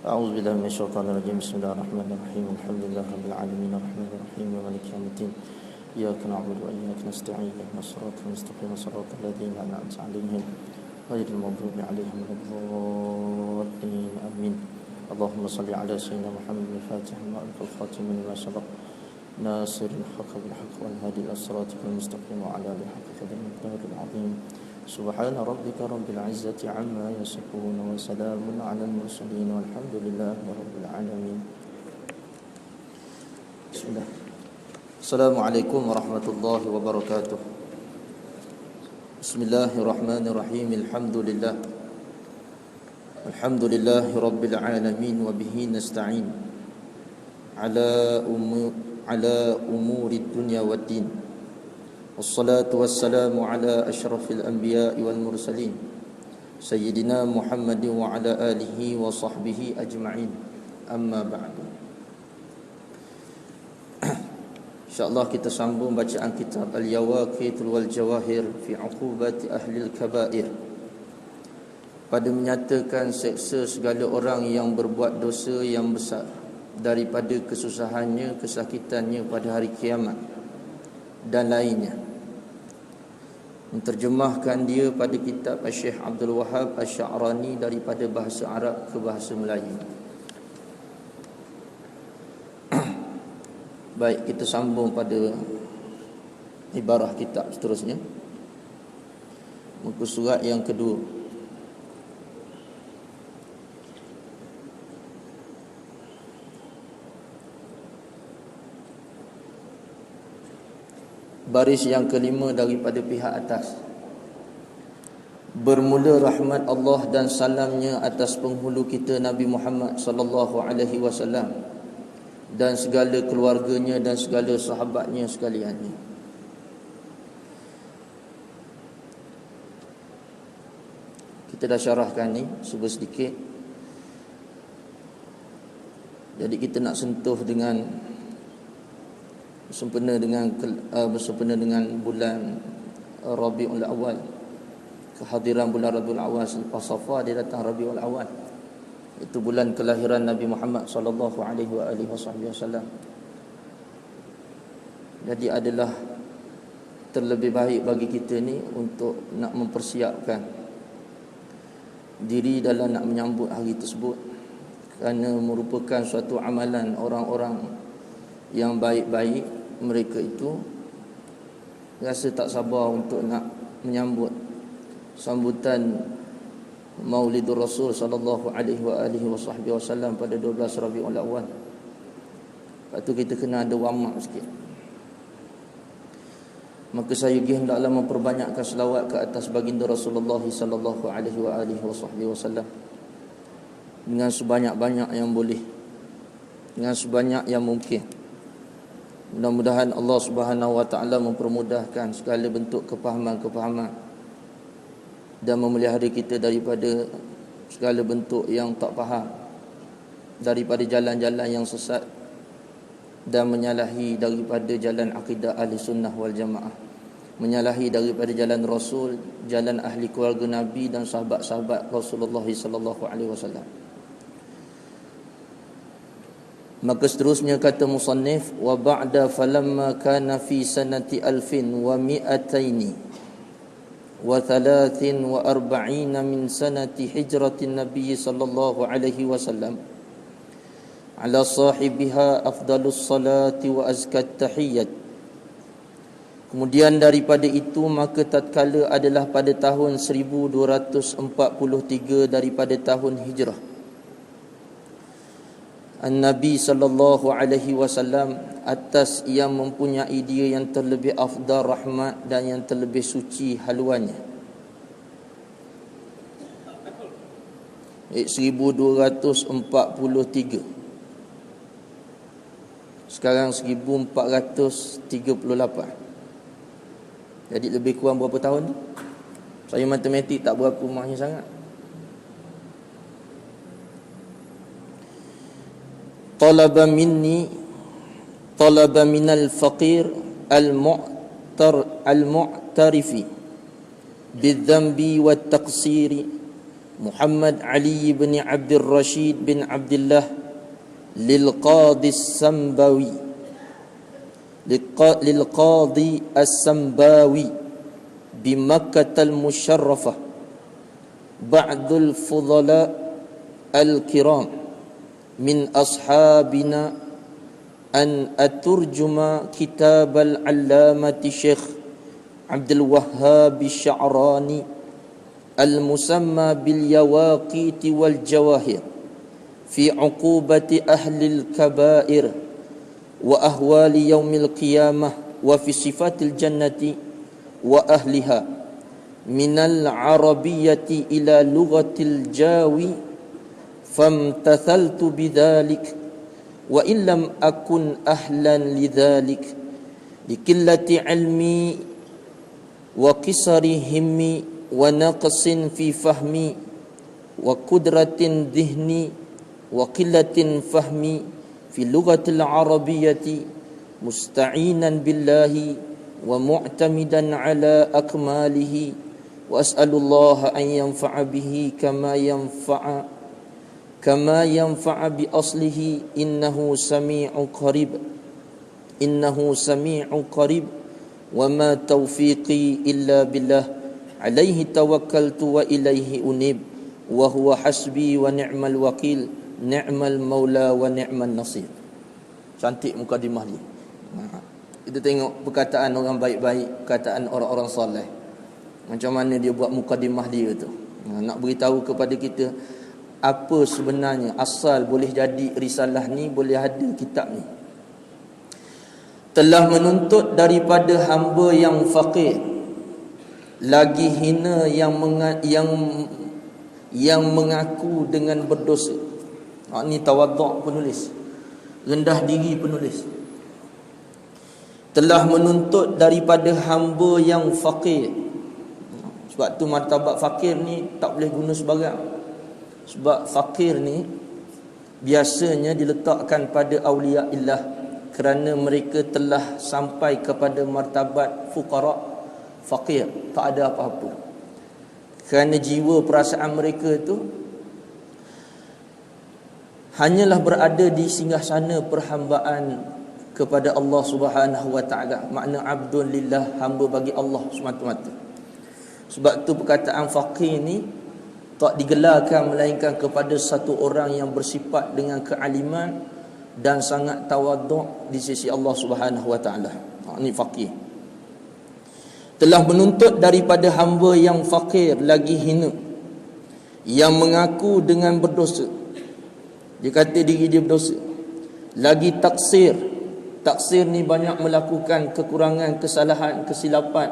أعوذ بالله من الشيطان الرجيم. بسم الله الرحمن الرحيم. الحمد لله رب العالمين الرحمن الرحيم مالك يوم الدين. إياك نعبد وإياك نستعين اهدنا الصراط المستقيم صراط الذين أنعمت عليهم غير المغضوب عليهم ولا الضالين آمين. اللهم صل على سيدنا محمد الفاتح لما أغلق الخاتم لما سبق ناصر الحق بالحق والهادي إلى صراطك المستقيم وعلى آله حق قدر المقدار العظيم. سبحان ربك رب العزة عما يصفون وسلام على المرسلين والحمد لله رب العالمين. بسم الله. السلام عليكم ورحمة الله وبركاته. بسم الله الرحمن الرحيم. الحمد لله رب العالمين وبه نستعين على أمور الدنيا والدين. والصلاة والسلام على أشرف الأنبياء والمرسلين سيدنا محمد وعلى آله وصحبه أجمعين. أما بعد. InsyaAllah kita sambung bacaan kitab Al-Yawaqit wal Jawahir fi Uqubati Ahli Al-Kabair, pada menyatakan seksa segala orang yang berbuat dosa yang besar, daripada kesusahannya, kesakitannya pada hari kiamat dan lainnya. Menterjemahkan dia pada kitab Syekh Abdul Wahab Asy-Sya'rani daripada bahasa Arab ke bahasa Melayu. Baik, kita sambung pada ibarah kitab seterusnya, muka surat yang kedua. Baris yang kelima daripada pihak atas. Bermula rahmat Allah dan salamnya atas penghulu kita Nabi Muhammad sallallahu alaihi wasallam dan segala keluarganya dan segala sahabatnya sekalian. Kita dah syarahkan ni sedikit. Jadi kita nak sentuh bersempena dengan bulan Rabiul Awal, kehadiran bulan Rabiul Awal selepas Safar, dia datang Rabiul Awal. Itu bulan kelahiran Nabi Muhammad sallallahu alaihi wasallam. Jadi adalah terlebih baik bagi kita ni untuk nak mempersiapkan diri dalam nak menyambut hari tersebut, kerana merupakan suatu amalan orang-orang yang baik-baik. Mereka itu rasa tak sabar untuk nak menyambut sambutan Maulidur Rasul sallallahu alaihi wasallam pada 12 Rabiul Awal. Lepas tu kita kena ada warm up sikit. Maka saya hendaklah memperbanyakkan selawat ke atas baginda Rasulullah sallallahu alaihi wasallam dengan sebanyak-banyak yang boleh, dengan sebanyak yang mungkin. Mudah-mudahan Allah Subhanahu wa taala mempermudahkan segala bentuk kefahaman-kefahaman dan memelihara kita daripada segala bentuk yang tak faham, daripada jalan-jalan yang sesat dan menyalahi daripada jalan akidah ahli sunnah wal jamaah, menyalahi daripada jalan Rasul, jalan ahli keluarga Nabi dan sahabat-sahabat Rasulullah sallallahu alaihi wasallam. Maka seterusnya kata musannif, wa ba'da falamma kana fi sanati 1243 min sanati hijratin Nabi sallallahu alaihi wasallam ala sahibiha afdalus salati wa azkat tahiyyat. Kemudian daripada itu, maka tatkala adalah pada tahun 1243 daripada tahun hijrah, An-Nabi sallallahu alaihi wasallam atas yang mempunyai dia yang terlebih afdal rahmat dan yang terlebih suci haluannya. 1243. Sekarang 1438. Jadi lebih kurang berapa tahun tu? Saya matematik tak berapa mahir sangat. Talaba minal faqir al-mu'tarifi bidh-dhanbi wat-taqsiri Muhammad Ali bin Abdul Rashid bin Abdullah للقاضي السنباوي للقاضي السنباوي بمكة المشرفة بعض الفضلاء الكرام من أصحابنا أن أترجم كتاب العلامة الشيخ عبد الوهاب الشعراني المسمى باليواقيت والجواهر في عقوبة أهل الكبائر وأهوال يوم القيامة وفي صفات الجنة وأهلها من العربية إلى لغة الجاوي فامتثلت بذلك وإن لم أكن أهلا لذلك لقلة علمي وقصر همي ونقص في فهمي وقدرة ذهني وقلة فهمي في اللغة العربية مستعينا بالله ومعتمدا على أكماله وأسأل الله أن ينفع به كما ينفع بأصله إنه سميع قريب وما توفيقي إلا بالله عليه توكلت وإليه أنيب وهو حسبي ونعم الوكيل نعم المولى ونعم النصير. Cantik mukadimah dia. Kita tengok perkataan orang baik-baik, perkataan orang-orang soleh. Macam mana dia buat mukadimah dia tu. Nak beritahu kepada kita apa sebenarnya asal boleh jadi risalah ni, boleh ada kitab ni. Telah menuntut daripada hamba yang faqir, lagi hina yang mengaku dengan berdosa. Ini tawaduk penulis, rendah diri penulis. Telah menuntut daripada hamba yang faqir. Sebab tu martabat fakir ni tak boleh guna sebarang. Sebab fakir ni biasanya diletakkan pada awliya illah, kerana mereka telah sampai kepada martabat fuqara, fakir, tak ada apa-apa. Kerana jiwa perasaan mereka tu hanyalah berada di singgasana perhambaan kepada Allah Subhanahu wa taala. Makna abdun lillah, hamba bagi Allah semata-mata. Sebab tu perkataan faqih ni tak digelarkan melainkan kepada satu orang yang bersifat dengan kealiman dan sangat tawaduk di sisi Allah Subhanahu wa taala. Ini faqih. Telah menuntut daripada hamba yang fakir lagi hina, yang mengaku dengan berdosa. Dia kata diri dia berdosa. Lagi taksir. Taksir ni banyak melakukan kekurangan, kesalahan, kesilapan.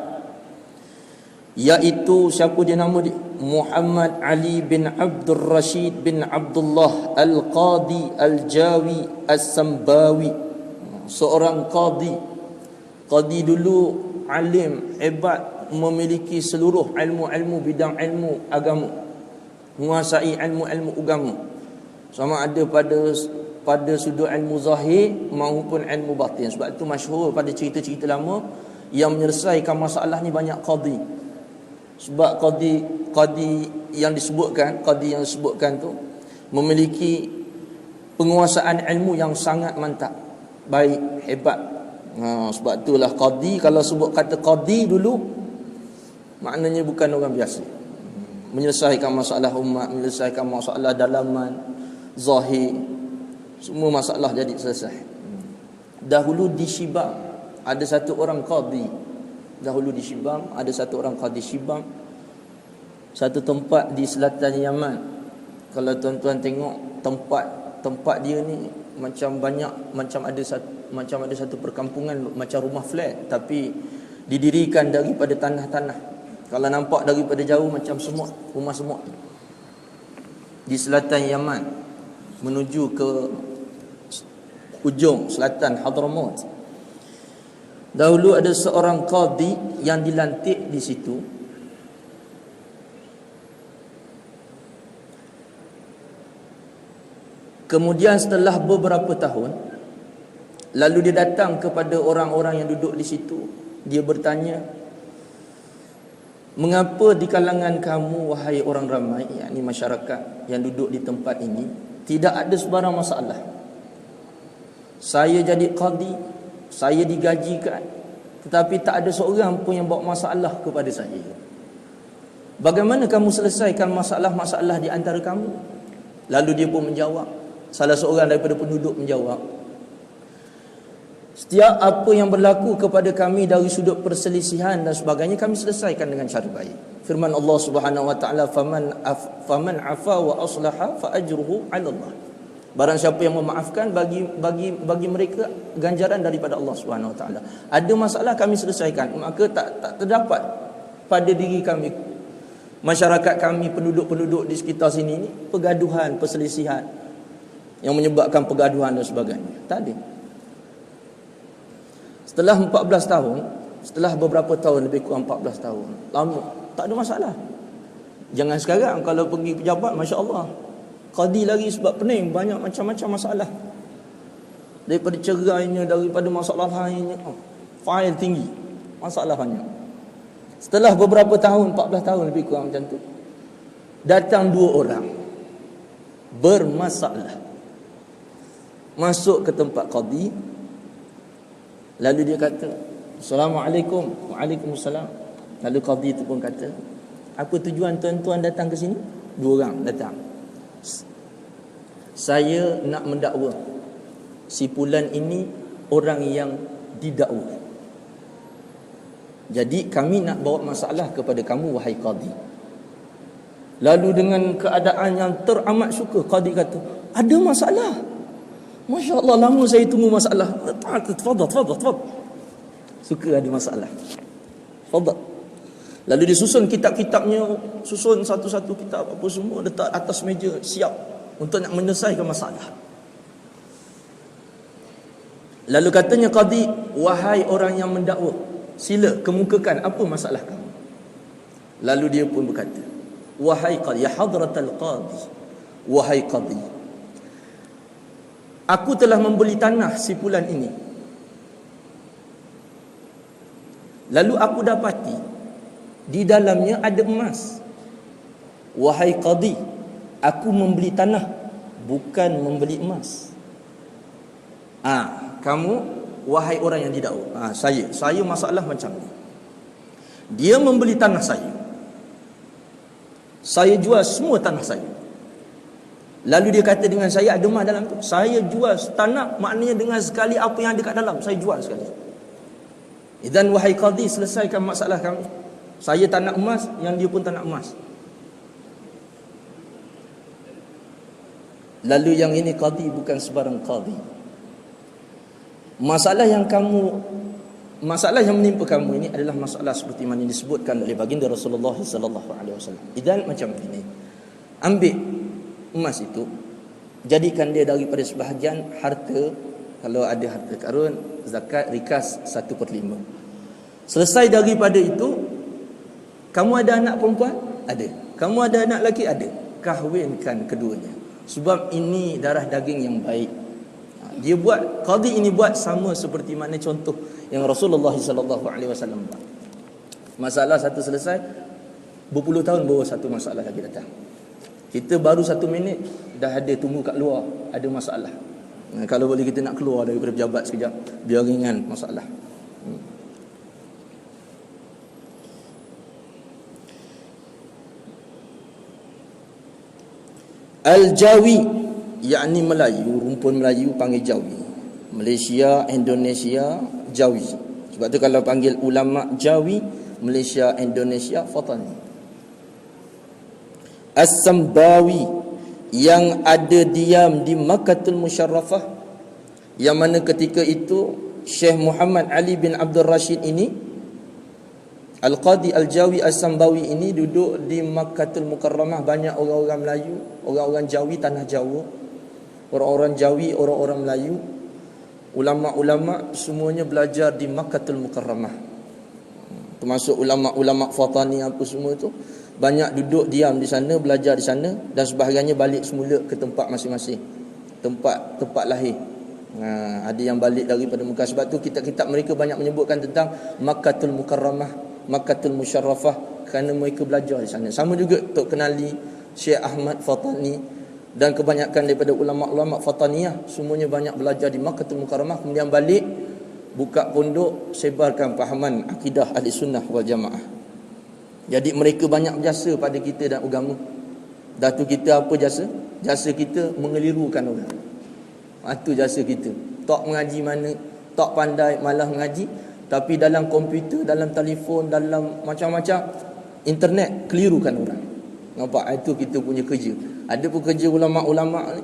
Iaitu siapa dia nama dia? Muhammad Ali bin Abdul Rashid bin Abdullah Al-Qadi Al-Jawi As-Sambawi. Seorang qadi. Qadi dulu alim, hebat, memiliki seluruh ilmu-ilmu bidang ilmu agama. Menguasai ilmu-ilmu agama. Sama ada pada sudut ilmu zahir maupun ilmu batin. Sebab itu masyhur pada cerita-cerita lama yang menyelesaikan masalah ni banyak qadi. Sebab qadi yang disebutkan tu memiliki penguasaan ilmu yang sangat mantap, baik, hebat. Sebab itulah qadi, kalau sebut kata qadi dulu maknanya bukan orang biasa. Menyelesaikan masalah umat, menyelesaikan masalah dalaman, zahir, semua masalah jadi selesai. Dahulu di Shibam ada satu orang qadi. Shibam, satu tempat di selatan Yaman. Kalau tuan-tuan tengok tempat dia ni macam ada satu perkampungan, macam rumah flat tapi didirikan daripada tanah-tanah. Kalau nampak daripada jauh macam semut, rumah semut. Di selatan Yaman menuju ke ujung selatan Hadramaut. Dahulu ada seorang qadi yang dilantik di situ. Kemudian setelah beberapa tahun, lalu dia datang kepada orang-orang yang duduk di situ. Dia bertanya, Mengapa di kalangan kamu wahai orang ramai, yakni masyarakat yang duduk di tempat ini, tidak ada sebarang masalah? Saya jadi qadi, saya digajikan, tetapi tak ada seorang pun yang bawa masalah kepada saya. Bagaimana kamu selesaikan masalah-masalah di antara kamu? Lalu dia pun menjawab, salah seorang daripada penduduk menjawab, setiap apa yang berlaku kepada kami dari sudut perselisihan dan sebagainya, kami selesaikan dengan cara baik. Firman Allah Subhanahu wa taala, faman afa wa aslaha fa ajruhu 'ala Allah. Barang siapa yang memaafkan, bagi mereka ganjaran daripada Allah Subhanahu wa taala. Ada masalah kami selesaikan, maka tak terdapat pada diri kami, masyarakat kami, penduduk-penduduk di sekitar sini ni, pergaduhan, perselisihan yang menyebabkan pergaduhan dan sebagainya. Tak ada. Setelah 14 tahun, setelah beberapa tahun, lebih kurang 14 tahun, lama, tak ada masalah. Jangan sekarang kalau pergi pejabat, Masya Allah, qadi lagi sebab pening, banyak macam-macam masalah. Daripada cerainya, daripada masalah lainnya, fail tinggi, masalah banyak. Setelah beberapa tahun, 14 tahun lebih kurang macam tu, datang dua orang bermasalah, masuk ke tempat qadi. Lalu dia kata, Assalamualaikum. Waalaikumsalam. Lalu qadi itu pun kata, apa tujuan tuan-tuan datang ke sini? Dua orang datang. Saya nak mendakwa si fulan ini orang yang didakwa. Jadi kami nak bawa masalah kepada kamu wahai qadi. Lalu dengan keadaan yang teramat suka, qadi kata, ada masalah? Masya Allah, lama saya tunggu masalah. Tafadhal. Suka ada masalah. Tafadhal. Lalu disusun kitab-kitabnya, susun satu-satu kitab apa semua, letak atas meja, siap untuk nak menyelesaikan masalah. Lalu katanya qadi, wahai orang yang mendakwa, sila kemukakan apa masalah kamu. Lalu dia pun berkata, wahai qadi, ya hadratal qadi, wahai qadi, aku telah membeli tanah si fulan ini. Lalu aku dapati di dalamnya ada emas. Wahai qadi, aku membeli tanah, bukan membeli emas. Kamu wahai orang yang didakwa. Saya masalah macam ni. Dia membeli tanah saya. Saya jual semua tanah saya. Lalu dia kata dengan saya, ada emas dalam tu. Saya jual tanah, maknanya dengan sekali apa yang ada kat dalam, saya jual sekali. Dan wahai qadi, selesaikan masalah kami. Saya tak nak emas, yang dia pun tak nak emas. Lalu yang ini qadi bukan sebarang qadi. Masalah yang menimpa kamu ini adalah masalah seperti mana disebutkan oleh baginda Rasulullah sallallahu alaihi wasallam. Idan macam ini. Ambil emas itu, jadikan dia daripada sebahagian harta. Kalau ada harta karun, zakat, rikas 1/5. Selesai daripada itu, kamu ada anak perempuan? Ada. Kamu ada anak lelaki? Ada. Kahwinkan keduanya. Sebab ini darah daging yang baik. Dia buat, qadi ini buat sama seperti mana contoh yang Rasulullah sallallahu alaihi wasallam buat. Masalah satu selesai, berpuluh tahun baru satu masalah lagi datang. Kita baru 1 minit dah ada tunggu kat luar, ada masalah. Kalau boleh kita nak keluar daripada pejabat sekejap, biar ringan masalah. Al-Jawi, yakni Melayu, rumpun Melayu panggil Jawi. Malaysia, Indonesia, Jawi. Sebab tu kalau panggil ulama Jawi, Malaysia, Indonesia, Fatani. As-Sambawi, yang ada diam di Makkahul Musyarrafah, yang mana ketika itu Syekh Muhammad Ali bin Abdul Rashid ini, Al-Qadi Al-Jawi As-Sambawi ini duduk di Makkahul Mukarramah. Banyak orang-orang Melayu, orang-orang Jawi, tanah Jawa, orang-orang Jawi, orang-orang Melayu, ulama-ulama semuanya belajar di Makkahul Mukarramah. Termasuk ulama-ulama Fatani apa semua itu, banyak duduk diam di sana, belajar di sana, dan sebahagiannya balik semula ke tempat masing-masing, tempat lahir. Ada yang balik daripada Mekah. Sebab tu kitab-kitab mereka banyak menyebutkan tentang Makkahul Mukarramah, Makkahul Musyarrafah, kerana mereka belajar di sana. Sama juga Tok kenali Syekh Ahmad Fatani dan kebanyakan daripada ulama-ulama Fataniyah semuanya banyak belajar di Makkahul Mukarramah, kemudian balik buka pondok, sebarkan fahaman akidah ahli sunnah wal jamaah. Jadi mereka banyak berjasa pada kita dan agama. Dah tu kita apa jasa? Jasa kita mengelirukan orang. Itu jasa kita. Tak mengaji mana, tak pandai malah mengaji, tapi dalam komputer, dalam telefon, dalam macam-macam internet kelirukan orang. Nampak? Itu kita punya kerja. Ada pun kerja ulama-ulama ni,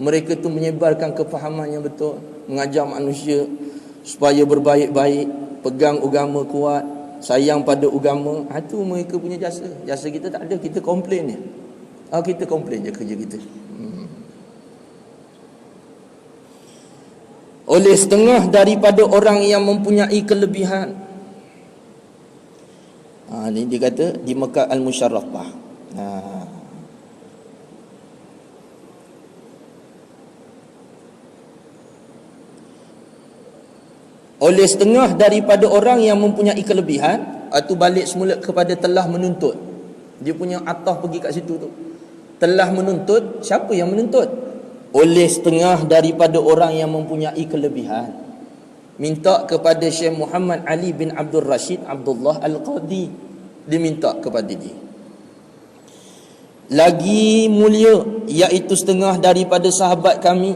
mereka tu menyebarkan kefahaman yang betul, mengajar manusia supaya berbaik-baik, pegang agama kuat, sayang pada agama. Itu mereka punya jasa. Jasa kita tak ada, kita komplain je. Kita komplain je kerja kita. Oleh setengah daripada orang yang mempunyai kelebihan. Ni dia kata di Mekah Al-Musharrafah. Oleh setengah daripada orang yang mempunyai kelebihan, itu balik semula kepada telah menuntut. Dia punya atah pergi kat situ tu. Telah menuntut, siapa yang menuntut? Oleh setengah daripada orang yang mempunyai kelebihan. Minta kepada Syekh Muhammad Ali bin Abdul Rashid Abdullah Al-Qadi. Dia minta kepada dia. Lagi mulia, iaitu setengah daripada sahabat kami,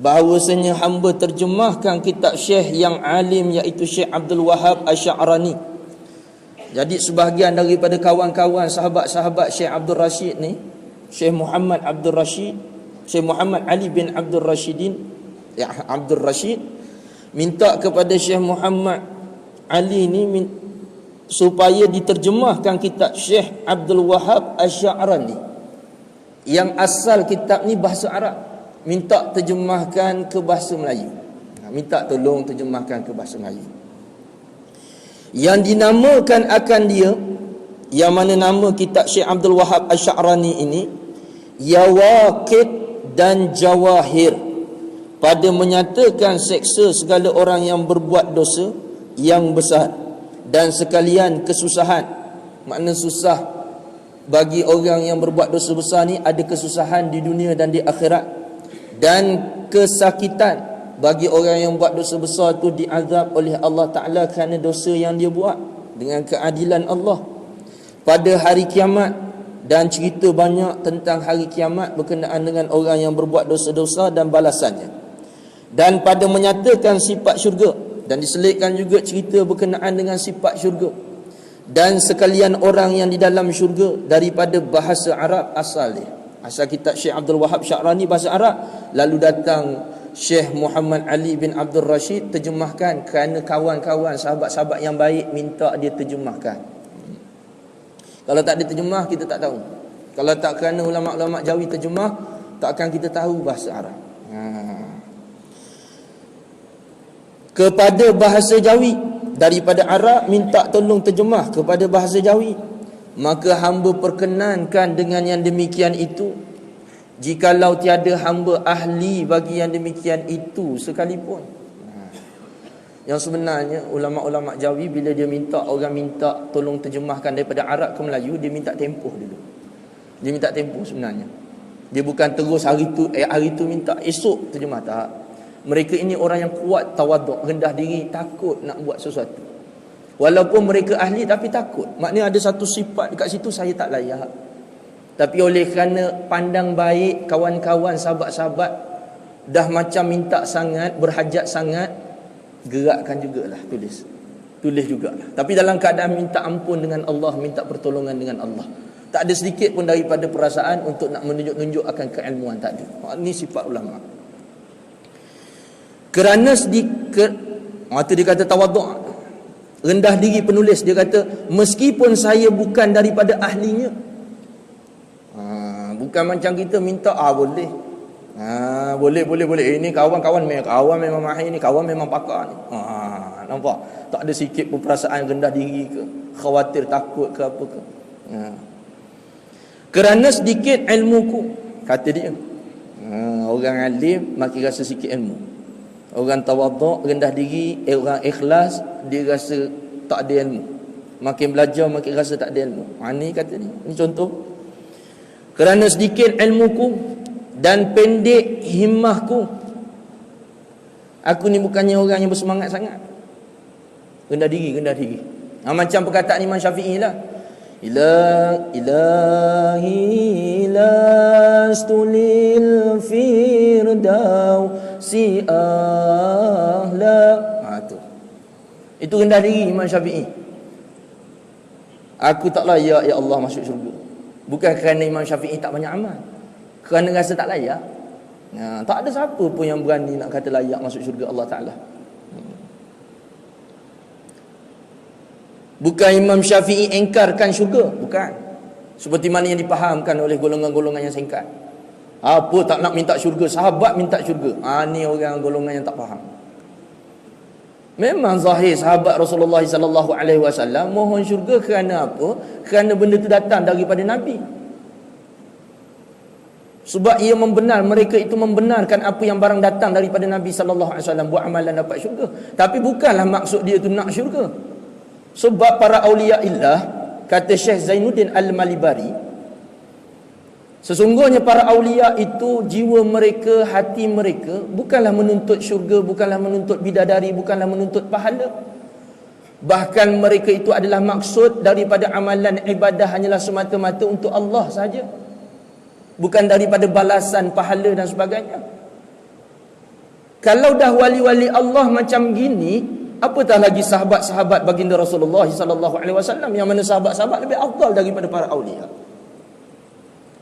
bahawasanya hamba terjemahkan kitab Syekh yang alim, iaitu Syekh Abdul Wahab Asy'arani. Jadi sebahagian daripada kawan-kawan sahabat-sahabat Syekh Abdul Rashid ni, Syekh Muhammad Abdul Rashid, Syekh Muhammad Ali bin Abdul Rashidin, Abdul Rashid, minta kepada Syekh Muhammad Ali ni supaya diterjemahkan kitab Syekh Abdul Wahab Asy'arani. Yang asal kitab ni bahasa Arab, minta terjemahkan ke bahasa Melayu. Minta tolong terjemahkan ke bahasa Melayu. Yang dinamakan akan dia, yang mana nama kitab Syekh Abdul Wahab Asy'arani ini, Yawaqid dan Jawahir, pada menyatakan seksa segala orang yang berbuat dosa yang besar dan sekalian kesusahan. Makna susah bagi orang yang berbuat dosa besar ni, ada kesusahan di dunia dan di akhirat, dan kesakitan bagi orang yang buat dosa besar tu diazab oleh Allah Ta'ala kerana dosa yang dia buat dengan keadilan Allah pada hari kiamat. Dan cerita banyak tentang hari kiamat berkenaan dengan orang yang berbuat dosa-dosa dan balasannya. Dan pada menyatakan sifat syurga, dan diselitkan juga cerita berkenaan dengan sifat syurga dan sekalian orang yang di dalam syurga daripada bahasa Arab asal dia. Asal kitab Syekh Abdul Wahab Sya'rani bahasa Arab, lalu datang Syekh Muhammad Ali bin Abdul Rashid terjemahkan kerana kawan-kawan sahabat-sahabat yang baik minta dia terjemahkan. Kalau tak diterjemah, kita tak tahu. Kalau tak kerana ulama-ulama Jawi terjemah, takkan kita tahu bahasa Arab. Kepada bahasa Jawi, daripada Arab minta tolong terjemah kepada bahasa Jawi, maka hamba perkenankan dengan yang demikian itu, jikalau tiada hamba ahli bagi yang demikian itu sekalipun. Yang sebenarnya ulama-ulama Jawi, bila dia minta, orang minta tolong terjemahkan daripada Arab ke Melayu, dia minta tempoh dulu. Dia minta tempoh sebenarnya. Dia bukan terus hari tu minta, esok terjemah, tak. Mereka ini orang yang kuat tawaduk, rendah diri, takut nak buat sesuatu. Walaupun mereka ahli tapi takut. Maknanya ada satu sifat dekat situ, saya tak layak. Tapi oleh kerana pandang baik kawan-kawan sahabat-sahabat dah macam minta sangat, berhajat sangat, gerakkan jugalah, tulis jugalah. Tapi dalam keadaan minta ampun dengan Allah, minta pertolongan dengan Allah. Tak ada sedikit pun daripada perasaan untuk nak menunjuk-nunjuk akan keilmuan, tak ada. Ini sifat ulama. Kerana sedikit, itu dia kata tawaduk, rendah diri penulis. Dia kata meskipun saya bukan daripada ahlinya. Bukan macam kita minta, boleh. Boleh. Ini kawan-kawan memang mahir ni, kawan memang pakar ni. Nampak? Tak ada sikit pun perasaan rendah diri ke, khawatir, takut ke apa ke. Kerana sedikit ilmuku, kata dia. Orang alim makin rasa sikit ilmu. Orang tawaduk, rendah diri, orang ikhlas, dia rasa tak ada ilmu. Makin belajar makin rasa tak ada ilmu. Ni kata ni. Ni contoh. Kerana sedikit ilmuku dan pendek himmahku, aku ni bukannya orang yang bersemangat sangat. Rendah diri. Macam perkataan Imam Syafi'i lah. Ilahi lastulil firdausi ahla. Tu. Itu rendah diri Imam Syafi'i. Aku tak layak ya Allah masuk syurga. Bukan kerana Imam Syafi'i tak banyak amal, kerana rasa tak layak. Tak ada siapa pun yang berani nak kata layak masuk syurga Allah Ta'ala. Bukan Imam Syafi'i engkarkan syurga, bukan. Seperti mana yang dipahamkan oleh golongan-golongan yang singkat. Apa tak nak minta syurga, sahabat minta syurga. Ni orang golongan yang tak faham. Memang zahir sahabat Rasulullah sallallahu alaihi wasallam mohon syurga kerana apa? Kerana benda itu datang daripada Nabi. Sebab mereka itu membenarkan apa yang barang datang daripada Nabi sallallahu alaihi wasallam, buat amalan dapat syurga. Tapi bukanlah maksud dia tu nak syurga. Sebab para aulia illah, kata Syekh Zainuddin Al-Malibari, sesungguhnya para aulia itu jiwa mereka, hati mereka bukanlah menuntut syurga, bukanlah menuntut bidadari, bukanlah menuntut pahala. Bahkan mereka itu adalah maksud daripada amalan ibadah hanyalah semata-mata untuk Allah sahaja, bukan daripada balasan pahala dan sebagainya. Kalau dah wali-wali Allah macam gini, apatah lagi sahabat-sahabat baginda Rasulullah sallallahu alaihi wasallam, yang mana sahabat-sahabat lebih afdal daripada para aulia.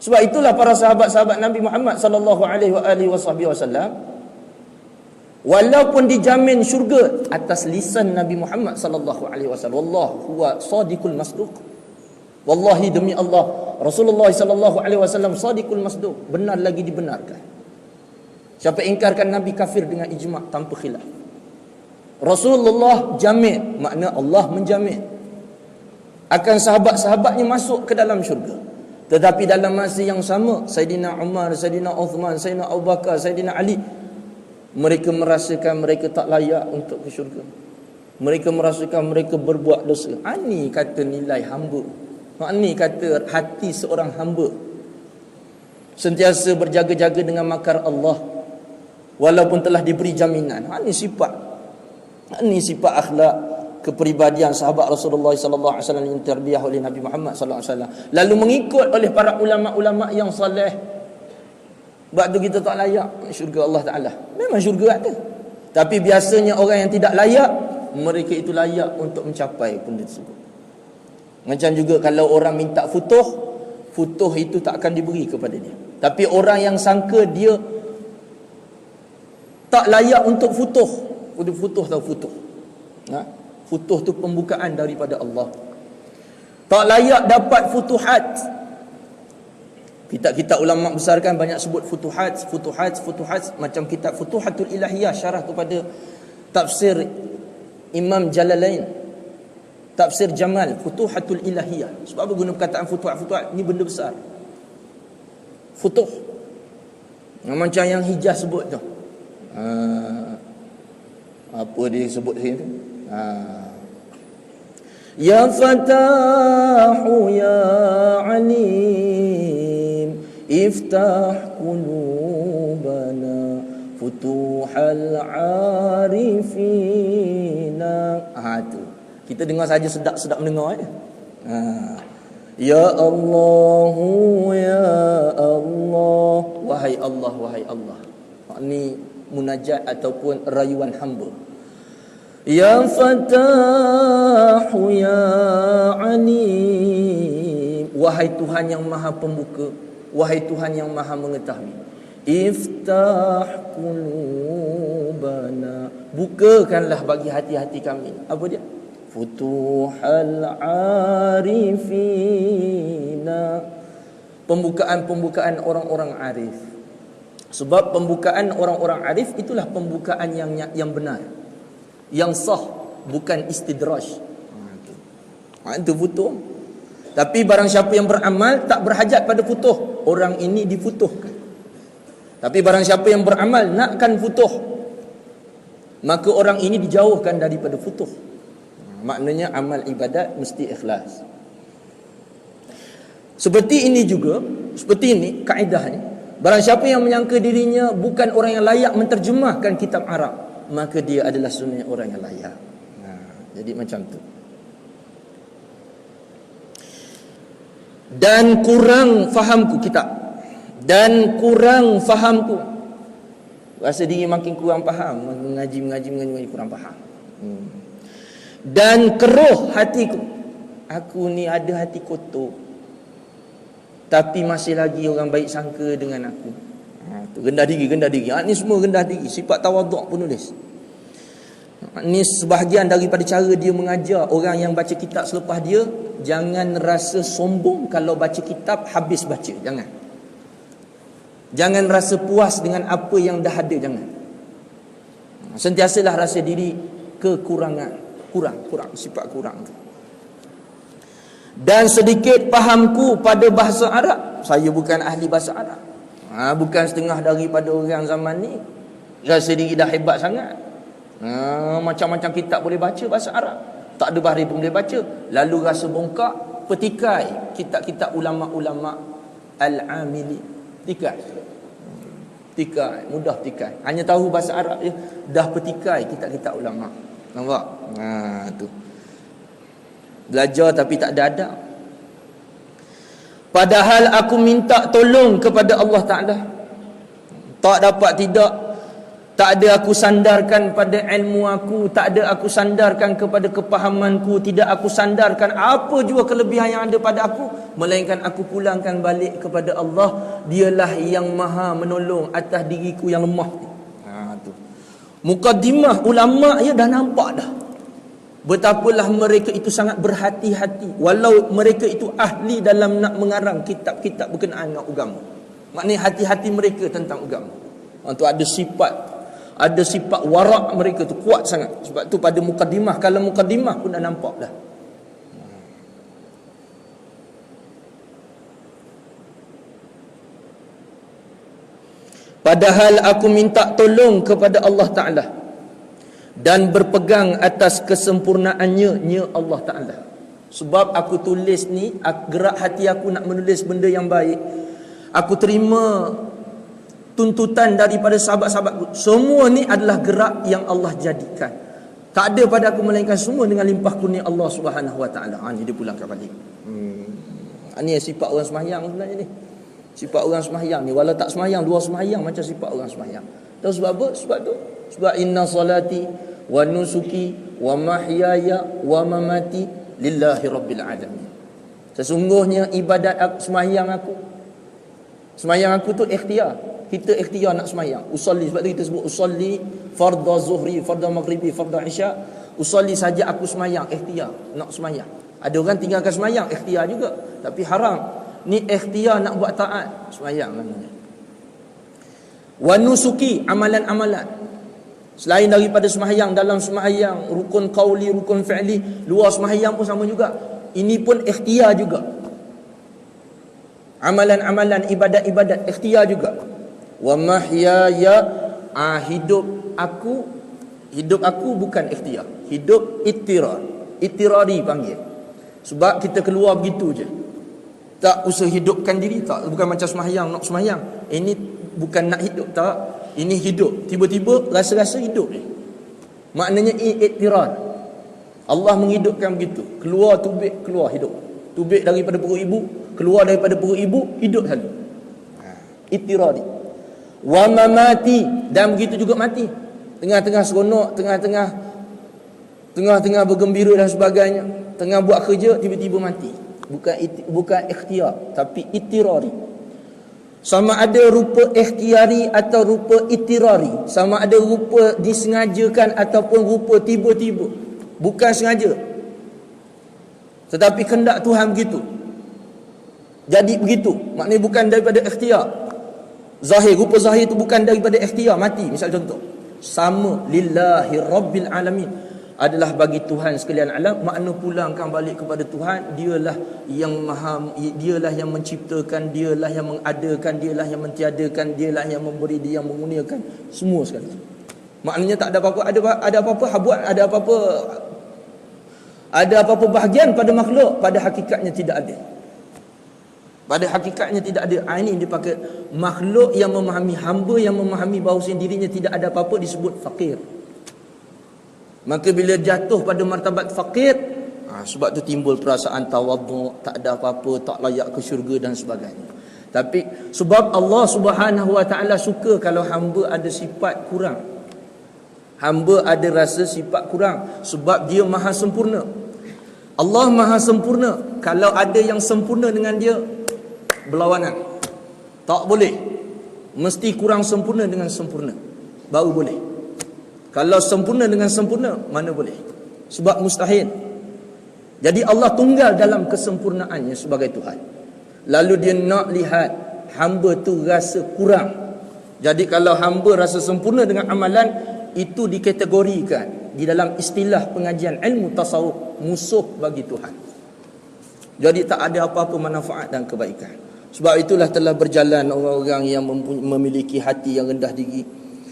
Sebab itulah para sahabat-sahabat Nabi Muhammad sallallahu alaihi wasallam, walaupun dijamin syurga atas lisan Nabi Muhammad sallallahu alaihi wasallam, wallahu huwa sadiqul masduq, wallahi demi Allah Rasulullah sallallahu alaihi wasallam sadiqul masduq, benar lagi dibenarkan. Siapa ingkarkan Nabi kafir dengan ijma' tanpa khilaf. Rasulullah jamin, makna Allah menjamin akan sahabat-sahabatnya masuk ke dalam syurga. Tetapi dalam masa yang sama, Sayyidina Umar, Sayyidina Uthman, Sayyidina Abu Bakar, Sayyidina Ali, mereka merasakan mereka tak layak untuk ke syurga. Mereka merasakan mereka berbuat dosa. Ini kata nilai hamba. Ini kata hati seorang hamba. Sentiasa berjaga-jaga dengan makar Allah walaupun telah diberi jaminan. Ini sifat akhlak kepribadian sahabat Rasulullah sallallahu alaihi wasallam yang terbiah oleh Nabi Muhammad sallallahu alaihi wasallam, lalu mengikut oleh para ulama-ulama yang soleh. Sebab tu kita tak layak syurga Allah Taala. Memang syurga ada, tapi biasanya orang yang tidak layak, mereka itu layak untuk mencapai benda tersebut. Macam juga kalau orang minta futuh itu tak akan diberi kepada dia. Tapi orang yang sangka dia tak layak untuk futuh tu pembukaan daripada Allah. Tak layak dapat futuhat. Kitab-kitab ulama besar kan banyak sebut futuhat. Macam kitab Futuhatul Ilahiyah, syarah kepada tafsir Imam Jalalain, tafsir Jamal, Futuhatul Ilahiyah. Sebab apa guna perkataan futuhat? Ni benda besar. Futuh macam yang Hijaz sebut tu. Apa dia sebut sini tu? Ya Fatahu ya Alim, iftah qulubana futuhal arifina. Tu kita dengar saja sedap-sedap mendengar je. Ya Allahu ya Allah, wahai Allah. Ini munajat ataupun rayuan hamba. Ya Fatahu ya Alim, wahai Tuhan yang maha pembuka, wahai Tuhan yang maha mengetahui. Iftah qulubana, bukakanlah bagi hati-hati kami. Apa dia? Futuhal arifina, pembukaan orang-orang arif. Sebab pembukaan orang-orang arif itulah pembukaan yang benar, yang sah, bukan istidraj. Itu futuh. Tapi barang siapa yang beramal tak berhajat pada futuh, orang ini difutuhkan. Tapi barang siapa yang beramal nakkan futuh, maka orang ini dijauhkan daripada futuh. Maknanya amal ibadat mesti ikhlas. Seperti ini juga, seperti ini kaedahnya. Barang siapa yang menyangka dirinya bukan orang yang layak menterjemahkan kitab Arab, maka dia adalah sebenarnya orang yang layak. Jadi macam tu. Dan kurang fahamku kitab, dan kurang fahamku, rasa diri makin kurang faham, mengaji kurang faham. Dan keruh hatiku, aku ni ada hati kotor, tapi masih lagi orang baik sangka dengan aku. Tu rendah diri. Ni semua rendah diri, sifat tawaduk pun nulis. Ni sebahagian daripada cara dia mengajar orang yang baca kitab selepas dia. Jangan rasa sombong kalau baca kitab habis baca. Jangan rasa puas dengan apa yang dah ada. Jangan. Sentiasalah rasa diri kekurangan. Kurang, sifat kurang tu. Dan sedikit fahamku pada bahasa Arab. Saya bukan ahli bahasa Arab. Bukan setengah daripada orang zaman ni rasa diri dah hebat sangat. Macam-macam kitab boleh baca bahasa Arab. Tak ada bahari pun boleh baca. Lalu rasa bongkak, petikai kitab-kitab ulama-ulama al-amili. Petikai, mudah petikai. Hanya tahu bahasa Arab je dah petikai kitab-kitab ulama. Nampak? Tu. Belajar tapi tak ada adab. Padahal aku minta tolong kepada Allah Ta'ala. Tak dapat tidak. Tak ada aku sandarkan pada ilmu aku. Tak ada aku sandarkan kepada kepahamanku. Tidak aku sandarkan apa jua kelebihan yang ada pada aku. Melainkan aku pulangkan balik kepada Allah. Dialah yang maha menolong atas diriku yang lemah. Tu. Mukaddimah ulama' ya dah nampak dah. Betapalah mereka itu sangat berhati-hati. Walau mereka itu ahli dalam nak mengarang kitab-kitab berkenaan dengan agama. Maknanya hati-hati mereka tentang agama. Tu ada sifat warak mereka tu kuat sangat. Sebab tu pada mukaddimah, kalau mukaddimah pun dah nampak dah. Padahal aku minta tolong kepada Allah Ta'ala dan berpegang atas kesempurnaannya, Allah Ta'ala. Sebab aku tulis ni, gerak hati aku nak menulis benda yang baik. Aku terima tuntutan daripada sahabat-sahabatku. Semua ni adalah gerak yang Allah jadikan. Tak ada pada aku melainkan semua dengan limpah kurnia Allah Subhanahu Wa Ta'ala. Ni dia pulangkan balik. Ni sifat orang sembahyang sebenarnya ni. Sifat orang sembahyang ni, walau tak sembahyang, luar sembahyang macam sifat orang sembahyang. Tahu sebab apa? Sebab inna salati wa nusuki wa mahyaya wa mamati lillahi rabbil alamin. Sesungguhnya ibadat aku, sembahyang aku tu ikhtiar. Kita ikhtiar nak sembahyang. Usolli, sebab tu kita sebut usolli fardhu zuhri, fardhu maghribi, fardhu isya. Usolli saja aku sembahyang, ikhtiar nak sembahyang. Ada orang tinggalkan sembahyang, ikhtiar juga, tapi haram. Ni ikhtiar nak buat taat, sembahyang namanya. Wa nusuki, amalan-amalan selain daripada sembahyang, dalam sembahyang rukun qauli, rukun fi'li, luar sembahyang pun sama juga. Ini pun ikhtiar juga. Amalan-amalan, ibadat-ibadat ikhtiar juga. Wa mahyaya, hidup aku bukan ikhtiar, hidup ittirari panggil. Sebab kita keluar begitu je, tak usah hidupkan diri, tak. Bukan macam sembahyang, nak sembahyang. Ini bukan nak hidup, tak. Ini hidup. Tiba-tiba rasa-rasa hidup ni. Maknanya i'tirar. Allah menghidupkan begitu. Keluar tubik, keluar hidup. Tubik daripada perut ibu, keluar daripada perut ibu, hidup selalu. I'tirari. Wa mamati, dan begitu juga mati. Tengah-tengah seronok, tengah-tengah bergembira dan sebagainya, tengah buat kerja, tiba-tiba mati. Bukan ikhtiar, tapi ittirari. Sama ada rupa ikhtiari atau rupa ittirari. Sama ada rupa disengajakan ataupun rupa tiba-tiba. Bukan sengaja, tetapi kehendak Tuhan begitu. Jadi begitu. Maknanya bukan daripada ikhtiar. Rupa zahir itu bukan daripada ikhtiar, mati. Misal contoh. Sama lillahi rabbil alamin, adalah bagi Tuhan sekalian alam. Makna pulangkan balik kepada Tuhan. Dialah yang maha, dialah yang menciptakan, dialah yang mengadakan, dialah yang mentiadakan, dialah yang memberi, dia yang mengurniakan, semua sekali. Maknanya tak ada apa-apa, ada apa-apa buat, ada apa-apa Ada apa-apa bahagian pada makhluk? Pada hakikatnya tidak ada. Pada hakikatnya tidak ada. Ini dipakai makhluk yang memahami, hamba yang memahami bahawa dirinya tidak ada apa-apa disebut fakir. Maka bila jatuh pada martabat fakir, sebab tu timbul perasaan tawaduk, tak ada apa-apa, tak layak ke syurga dan sebagainya. Tapi sebab Allah Subhanahu Wa Taala suka kalau hamba ada sifat kurang. Hamba ada rasa sifat kurang sebab dia maha sempurna. Allah maha sempurna. Kalau ada yang sempurna dengan dia, berlawanan. Tak boleh. Mesti kurang sempurna dengan sempurna baru boleh. Kalau sempurna dengan sempurna, mana boleh? Sebab mustahil. Jadi Allah tunggal dalam kesempurnaannya sebagai Tuhan. Lalu dia nak lihat hamba tu rasa kurang. Jadi kalau hamba rasa sempurna dengan amalan, itu dikategorikan di dalam istilah pengajian ilmu tasawuf musuh bagi Tuhan. Jadi tak ada apa-apa manfaat dan kebaikan. Sebab itulah telah berjalan orang-orang yang memiliki hati yang rendah diri,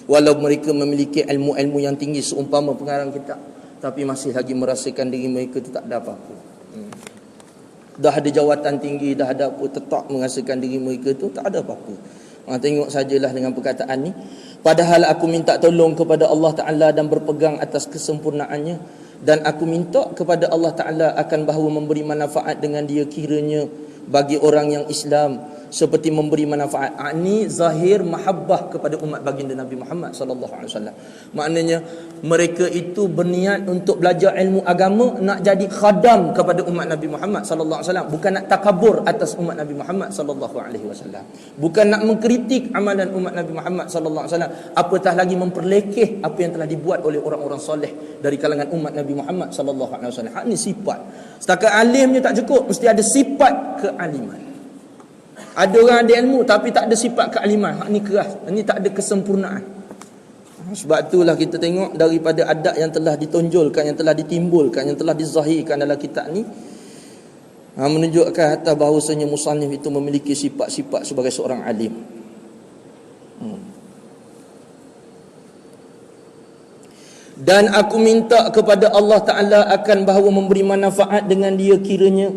walau mereka memiliki ilmu-ilmu yang tinggi seumpama pengarang kitab, tapi masih lagi merasakan diri mereka itu tak ada apa-apa. Dah ada jawatan tinggi, dah ada apa, tetap merasakan diri mereka itu tak ada apa-apa. Tengok sajalah dengan perkataan ni. Padahal aku minta tolong kepada Allah Ta'ala dan berpegang atas kesempurnaannya, dan aku minta kepada Allah Ta'ala akan bahawa memberi manfaat dengan dia kiranya bagi orang yang Islam seperti memberi manfaat. Ini zahir mahabbah kepada umat baginda Nabi Muhammad sallallahu alaihi wasallam. Maknanya mereka itu berniat untuk belajar ilmu agama, nak jadi khadam kepada umat Nabi Muhammad sallallahu alaihi wasallam, bukan nak takabur atas umat Nabi Muhammad sallallahu alaihi wasallam, bukan nak mengkritik amalan umat Nabi Muhammad sallallahu alaihi wasallam, apatah lagi memperlekeh apa yang telah dibuat oleh orang-orang soleh dari kalangan umat Nabi Muhammad sallallahu alaihi wasallam. Ini sifat. Setakat alimnya tak cukup, mesti ada sifat kealiman. Ada orang ada ilmu tapi tak ada sifat kealiman. Ini keras. Ini tak ada kesempurnaan. Sebab itulah kita tengok daripada adab yang telah ditonjolkan, yang telah ditimbulkan, yang telah dizahirkan dalam kitab ni, menunjukkan hatta bahawasanya musannif itu memiliki sifat-sifat sebagai seorang alim. Dan aku minta kepada Allah Ta'ala akan bahawa memberi manfaat dengan dia kiranya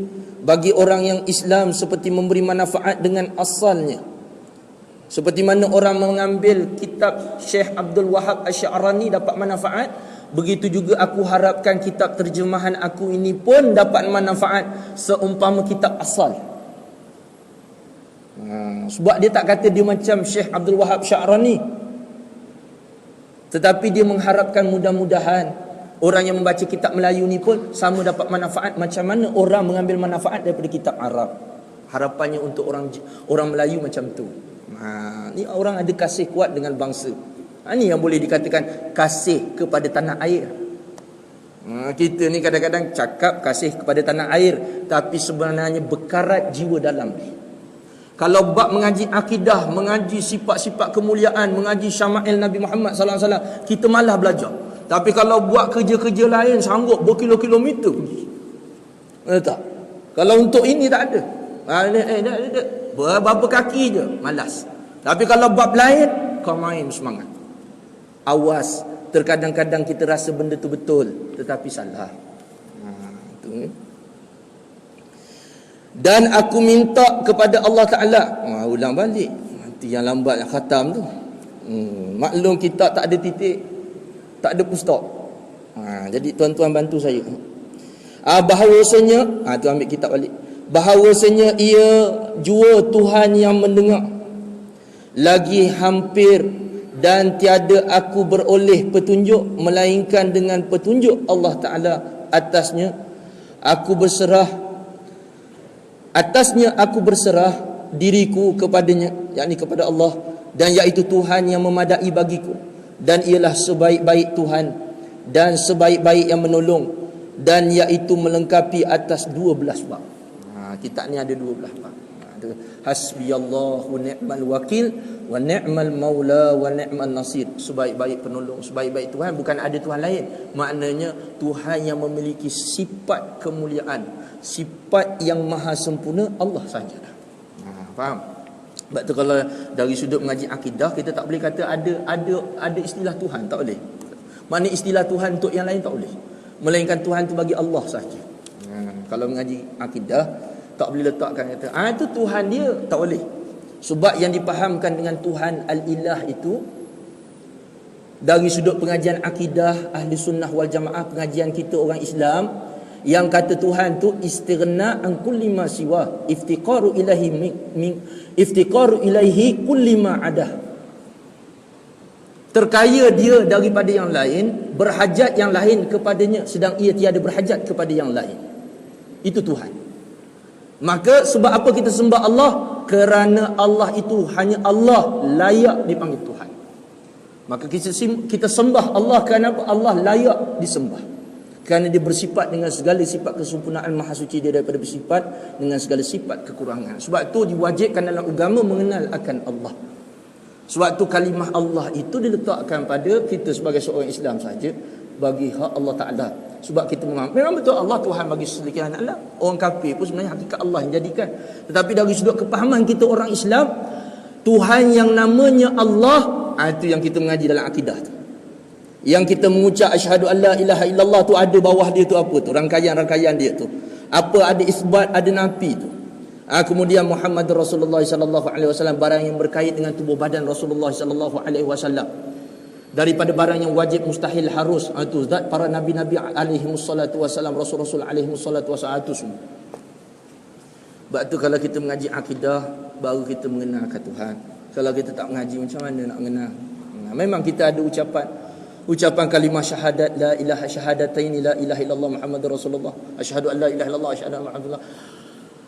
bagi orang yang Islam seperti memberi manfaat dengan asalnya. Seperti mana orang mengambil kitab Syekh Abdul Wahab Asy'arani dapat manfaat, begitu juga aku harapkan kitab terjemahan aku ini pun dapat manfaat seumpama kitab asal. Sebab dia tak kata dia macam Syekh Abdul Wahab Asy'arani, tetapi dia mengharapkan mudah-mudahan orang yang membaca kitab Melayu ni pun sama dapat manfaat macam mana orang mengambil manfaat daripada kitab Arab. Harapannya untuk orang Melayu macam tu. Ni orang ada kasih kuat dengan bangsa. Ni yang boleh dikatakan kasih kepada tanah air. Kita ni kadang-kadang cakap kasih kepada tanah air, tapi sebenarnya berkarat jiwa dalam ni. Kalau bab mengaji akidah, mengaji sifat-sifat kemuliaan, mengaji syama'il Nabi Muhammad sallallahu alaihi wasallam, kita malah belajar. Tapi kalau buat kerja-kerja lain sanggup berkilo-kilometer pergi. Tak. Kalau untuk ini tak ada. Berapa kaki je malas. Tapi kalau bab lain kau main semangat. Awas, terkadang-kadang kita rasa benda tu betul tetapi salah. Dan aku minta kepada Allah Ta'ala, ulang balik nanti yang lambat yang khatam tu. Maklum kita tak ada titik, tak ada pustak. Jadi tuan-tuan bantu saya. Bahawasanya, tu ambil kitab balik. Bahawasanya ia jua Tuhan yang mendengar, lagi hampir dan tiada aku beroleh petunjuk melainkan dengan petunjuk Allah Ta'ala atasnya. Aku berserah diriku kepadanya, yakni kepada Allah, dan iaitu Tuhan yang memadai bagiku, dan ialah sebaik-baik Tuhan dan sebaik-baik yang menolong, dan iaitu melengkapi atas 12 bab. Kitab ni ada 12 bab. Hasbiyallahu ni'mal wakil wa ni'mal maula wa ni'mal nasir. Sebaik-baik penolong, sebaik-baik Tuhan, bukan ada Tuhan lain. Maknanya Tuhan yang memiliki sifat kemuliaan, sifat yang maha sempurna, Allah saja. Faham? Sebab tu kalau dari sudut mengaji akidah, kita tak boleh kata ada istilah Tuhan, tak boleh. Maknanya istilah Tuhan untuk yang lain tak boleh. melainkan Tuhan tu bagi Allah saja. Kalau mengaji akidah tak boleh letakkan kata itu Tuhan dia, tak boleh. Sebab yang dipahamkan dengan Tuhan Al-Ilah itu dari sudut pengajian akidah Ahli Sunnah wal Jamaah, pengajian kita orang Islam, yang kata Tuhan tu istighna an kulli ma siwa, iftiqaru ilaihi kulli ma adah. Terkaya dia daripada yang lain, berhajat yang lain kepadanya, sedang ia tiada berhajat kepada yang lain. Itu Tuhan. Maka sebab apa kita sembah Allah? Kerana Allah itu hanya Allah layak dipanggil Tuhan. Maka kita sembah Allah kerana Allah layak disembah. Kerana dia bersifat dengan segala sifat kesempurnaan, maha suci dia daripada bersifat dengan segala sifat kekurangan. Sebab itu diwajibkan dalam agama mengenal akan Allah. Sebab itu kalimah Allah itu diletakkan pada kita sebagai seorang Islam saja, bagi hak Allah Ta'ala. Sebab kita memang betul Allah Tuhan bagi selikihan Allah. Orang kafir pun sebenarnya hakikat Allah yang jadikan. Tetapi dari sudut kepahaman kita orang Islam, Tuhan yang namanya Allah, itu yang kita mengaji dalam akidah tu. Yang kita mengucap asyhadu alla ilaha illallah tu, ada bawah dia tu apa tu? Rangkaian-rangkaian dia tu. Apa ada isbat, ada nafi tu. Kemudian Muhammad Rasulullah sallallahu alaihi wasallam, barang yang berkait dengan tubuh badan Rasulullah sallallahu alaihi wasallam. Daripada barang yang wajib, mustahil, harus, itu zat para nabi-nabi alaihi wassalatu wasallam, rasul-rasul alaihi wassalatu wasallam, itu semua. Sebab tu kalau kita mengaji akidah, baru kita mengenalkan Tuhan. Kalau kita tak mengaji, macam mana nak mengenal? Memang kita ada ucapan kalimah syahadat, la ilaha syahadataini, la ilaha illallah Muhammadur Rasulullah, asyhadu an la ilaha illallah, asyhadu anna Muhammadar Rasulullah.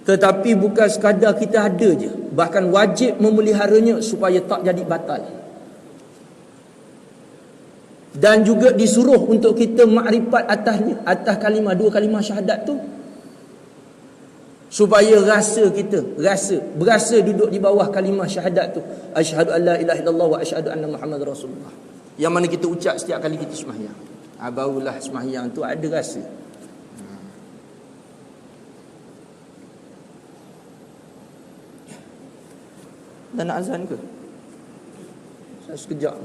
Tetapi bukan sekadar kita ada je, bahkan wajib memeliharanya supaya tak jadi batal. Dan juga disuruh untuk kita makrifat atasnya, atas kalimah, dua kalimah syahadat tu, supaya berasa duduk di bawah kalimah syahadat tu, asyhadu an la ilaha illallah wa asyhadu anna Muhammadar Rasulullah, yang mana kita ucap setiap kali kita sembahyang. Barulah sembahyang tu ada rasa. Dan nak azan ke? Saya sekejap.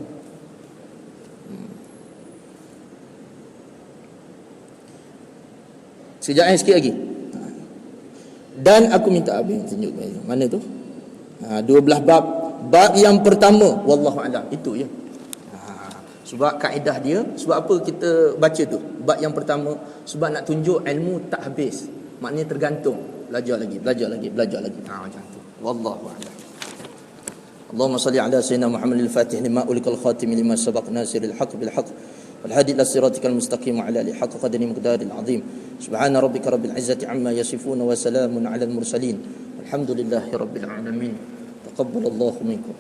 Sekejap sikit lagi. Dan aku minta Abi tunjuk mana tu? 12 bab. Bab yang pertama, wallahu a'lam, itu je. Sebab kaedah dia, sebab apa kita baca tu? Bab yang pertama, sebab nak tunjuk ilmu tak habis. Maknanya tergantung. Belajar lagi. Macam tu. Wallahu a'lam. Allahumma salli ala sayyidina Muhammadil Fatih lima ulikal khatim lima sabaq nasiril haqq bil haqq wal hadi ila siratikal mustaqim wa ala alihi haqq qadri miqdaril azim. Subhana rabbika rabbil izzati amma yasifun wa salamun ala al mursalin. Alhamdulillahi rabbil alamin. Taqabbalallahu minkum.